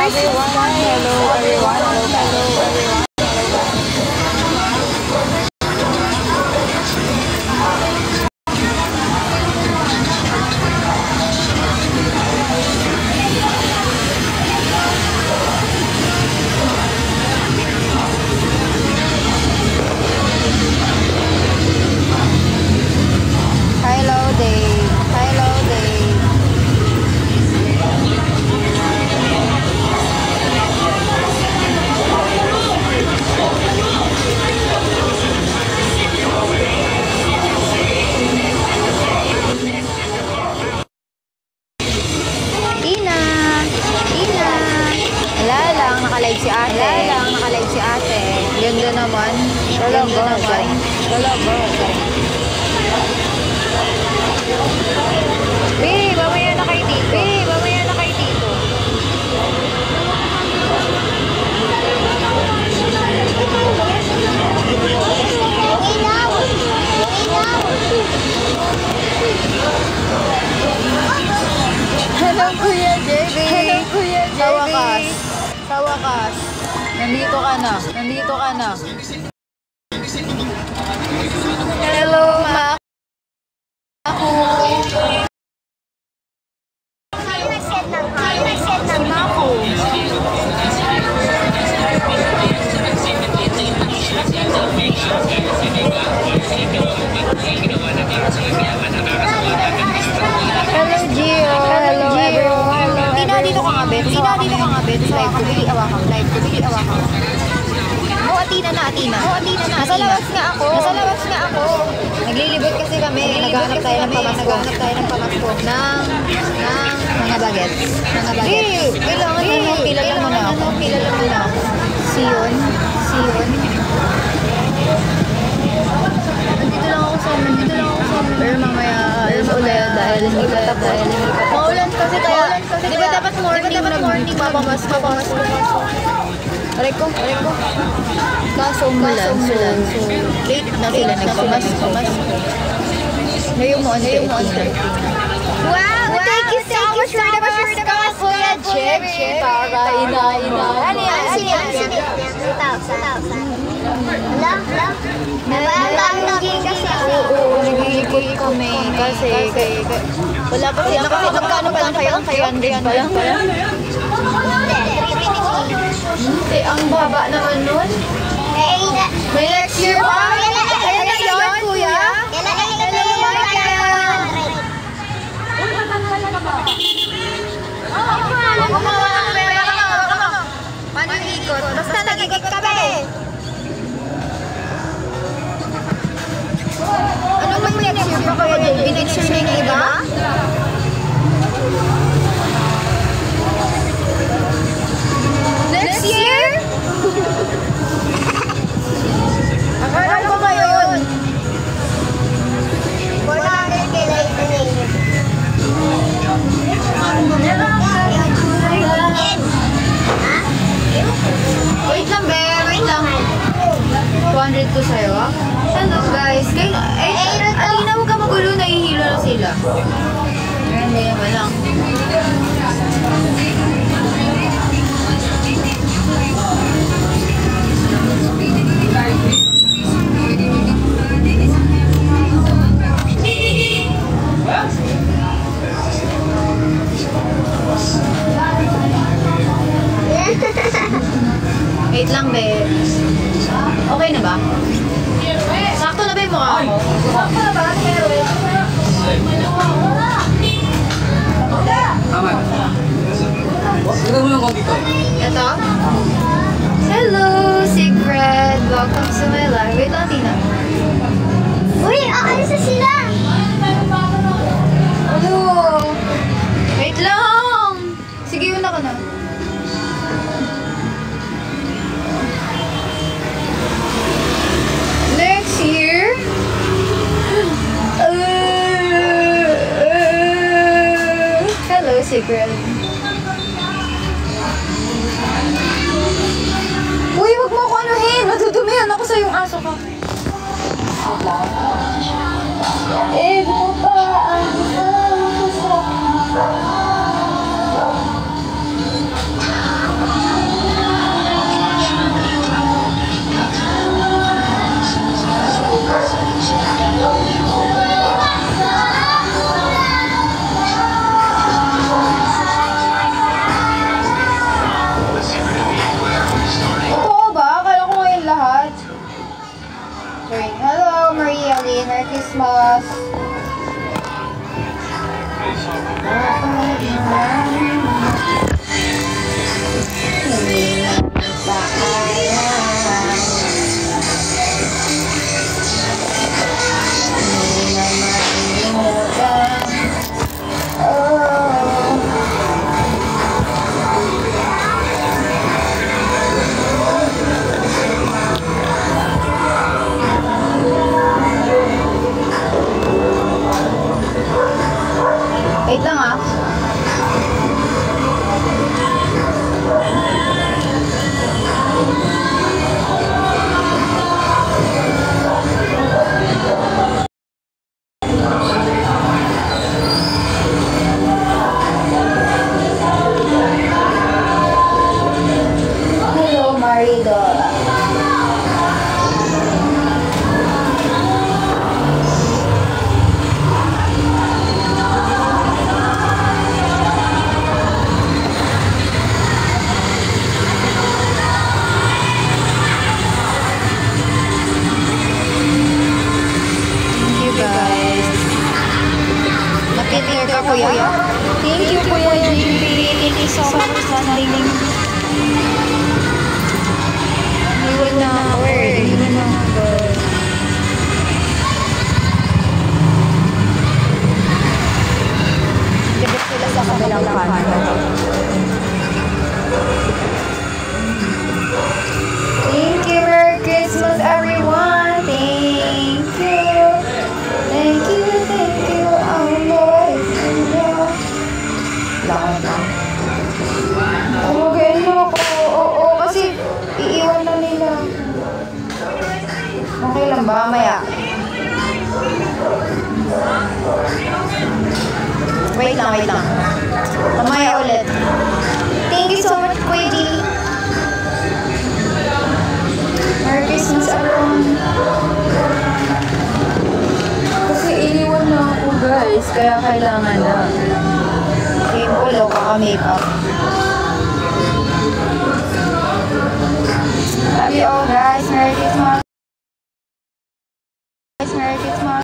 everyone. Hello everyone. Hello everyone. Nakalive si ate. Ganda naman. Ganda naman. Mamaya na kayo dito. Hello Kuya JB. Sa wakas. Nandito ka na. Hello, Ma. Ako. Hello, Gio. Hello, everyone. Dito ka nga, Bet. Live ko. Oh, Atina na. Nasa labas nga ako. Naglilibot kasi kami. Naghanap tayo ng pamasko. Ng mga bagets. Kailangan mo. Kilala mo na ako. Siyon. Nandito lang ako sa amin. Pero mamaya ulit dahil hindi pa tapos. Maulan kasi kaya. Di ba dapat morning papamasko. Aray ko. Kaso umulan. So, late na sila nagpamasko. Ngayon mo, Wow! Thank you so much for the pamasko, Kuya Jimmy. Ina. Ano yan? Sige. 2,000. Nag-iikot kami kasi wala pa siya. Magkano pa lang kayo? 300 pa lang. Ang baba naman nun. May next year pa? Ayan na yun, Kuya. Paano yung ikot? Basta nag-ikot ka ba eh? Ano ba yung next year pa kayo? Next year na yung iba? Next year? Akala ko ngayon. 400 kailan ito na yun. Wait lang. 200 to sa'yo. Hello guys. Alina, huwag ka magulo. Nahihilo na sila. Hindi naman lang. Wait lang, babe. Okay na ba? Sakto na ba yung mukha ko? Sakto na ba? Tama. Tignan mo yung konti ko. Ito? Hello, Secret! Welcome to my life. Wait lang, Tina. Uy, aalis na sila! Ano? Wait lang! Sige, una ka na. Next year? Hello, Secret. Uy, wag mo ako anuhin! Madudumihan ako sa yung aso ka. Ibo pa ang Christmas! Wait lang ah. Hello, Maridora. Napipil ka, Kuya? Thank you, Kuya JP. Thank you so much for sending. Iwan na ako eh. Iwan na ako. Dibit sila sa kabilang kanto. Thank you, Merry Christmas, everyone. Thank you. Thank you, oh Lord. Lakad lang. Tumagayin mo ako. Oo, kasi iiwan na nila. Okay lang ba? Maya. Wait lang. Mamaya ulit. Thank you so much, Kuya D. Merry Christmas, everyone. Kasi iniwan na ako, guys. Kaya kailangan na. Simple, o kaka-makeup. Love you all, guys. Merry Christmas. Merry Christmas.